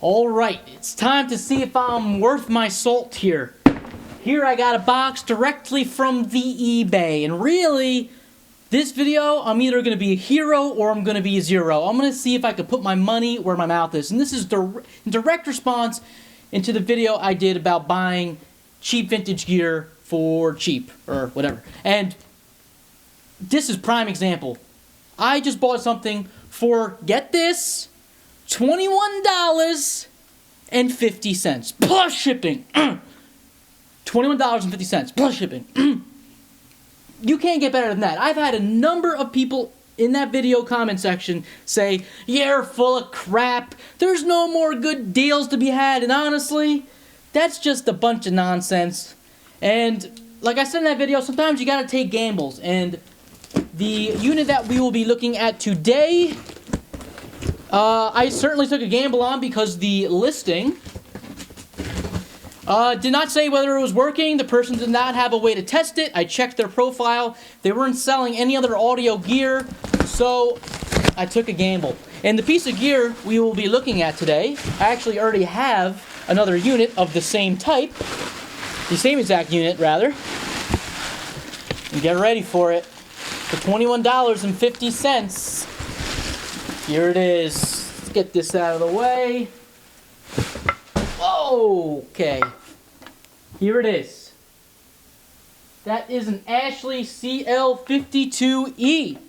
Alright, it's time to see if I'm worth my salt here. Here I got a box directly from the eBay, and really, this video, I'm either going to be a hero or I'm going to be a zero. I'm going to see if I can put my money where my mouth is, and this is direct response into the video I did about buying cheap vintage gear for cheap, or whatever. And this is prime example. I just bought something for, get this, $21.50 plus shipping. $21.50 plus shipping. You can't get better than that. I've had a number of people in that video comment section say, "You're full of crap. There's no more good deals to be had." And honestly, that's just a bunch of nonsense. And like I said in that video, sometimes you gotta take gambles. And the unit that we will be looking at today, I certainly took a gamble on because the listing did not say whether it was working. The person did not have a way to test it. I checked their profile. They weren't selling any other audio gear, so I took a gamble. And the piece of gear we will be looking at today, I actually already have another unit of the same type, the same exact unit, rather. And get ready for it. For $21.50. Here it is. Let's get this out of the way. Whoa! Okay. Here it is. That is an Ashley CL52E.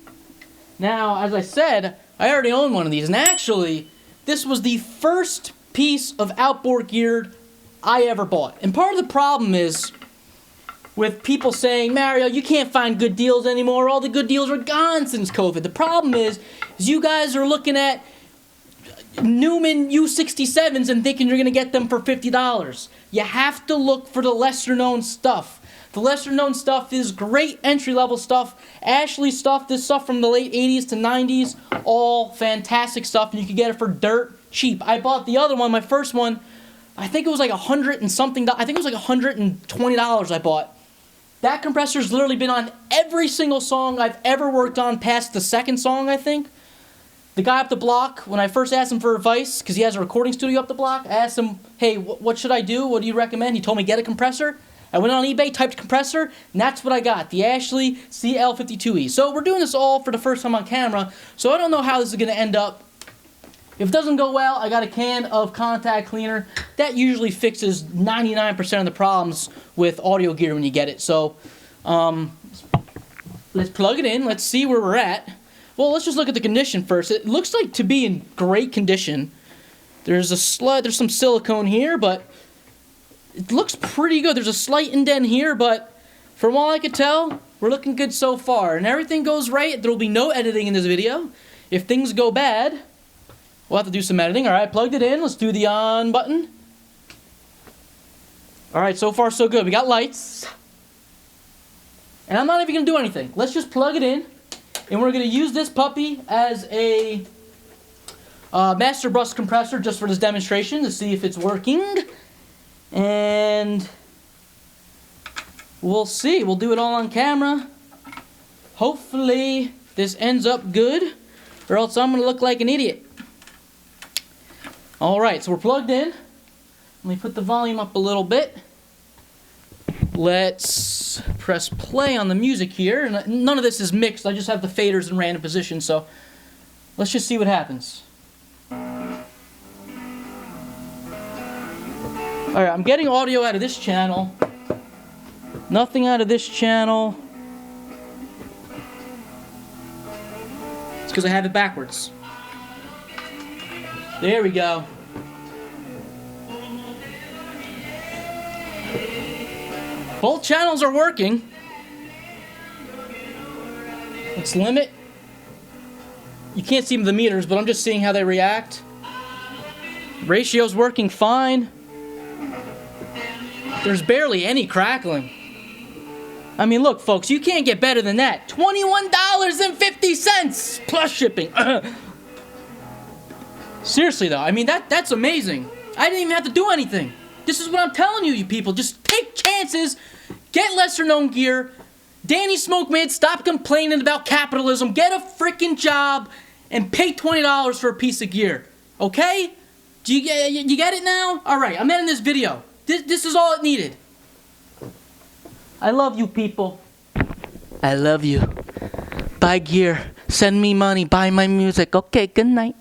Now, as I said, I already own one of these, and actually, this was the first piece of outboard gear I ever bought. And part of the problem is with people saying, "Mario, you can't find good deals anymore. All the good deals are gone since COVID." The problem is you guys are looking at Newman U67s and thinking you're going to get them for $50. You have to look for the lesser known stuff. The lesser known stuff is great entry level stuff. Ashley stuff, this stuff from the late 80s to 90s, all fantastic stuff, and you can get it for dirt cheap. I bought the other one, my first one, I think it was like $100 and something. I think it was like $120 I bought. That compressor's literally been on every single song I've ever worked on past the second song, I think. The guy up the block, when I first asked him for advice, because he has a recording studio up the block, I asked him, "Hey, what should I do? What do you recommend?" He told me, get a compressor. I went on eBay, typed compressor, and that's what I got, the Ashley CL52E. So we're doing this all for the first time on camera, so I don't know how this is going to end up. If it doesn't go well, I got a can of contact cleaner. That usually fixes 99% of the problems with audio gear when you get it. So let's plug it in. Let's see where we're at. Well, let's just look at the condition first. It looks like to be in great condition. There's some silicone here, but it looks pretty good. There's a slight indent here, but from all I could tell, we're looking good so far. And everything goes right. There will be no editing in this video. If things go bad, we'll have to do some editing. All right, plugged it in. Let's do the on button. All right, so far so good. We got lights. And I'm not even going to do anything. Let's just plug it in. And we're going to use this puppy as a master bus compressor just for this demonstration to see if it's working. And we'll see. We'll do it all on camera. Hopefully this ends up good, or else I'm going to look like an idiot. Alright, so we're plugged in. Let me put the volume up a little bit. Let's press play on the music here. None of this is mixed. I just have the faders in random positions, so let's just see what happens. Alright, I'm getting audio out of this channel. Nothing out of this channel. It's because I have it backwards. There we go. Both channels are working. Let's limit. You can't see the meters, but I'm just seeing how they react. Ratio's working fine. There's barely any crackling. I mean, look, folks, you can't get better than that. $21.50 plus shipping. Seriously, though, I mean, that's amazing. I didn't even have to do anything. This is what I'm telling you, you people. Just take chances, get lesser known gear. Danny Smokemid, stop complaining about capitalism. Get a freaking job and pay $20 for a piece of gear. Okay? Do you get it now? All right, I'm ending this video. This is all it needed. I love you, people. I love you. Buy gear. Send me money. Buy my music. Okay, good night.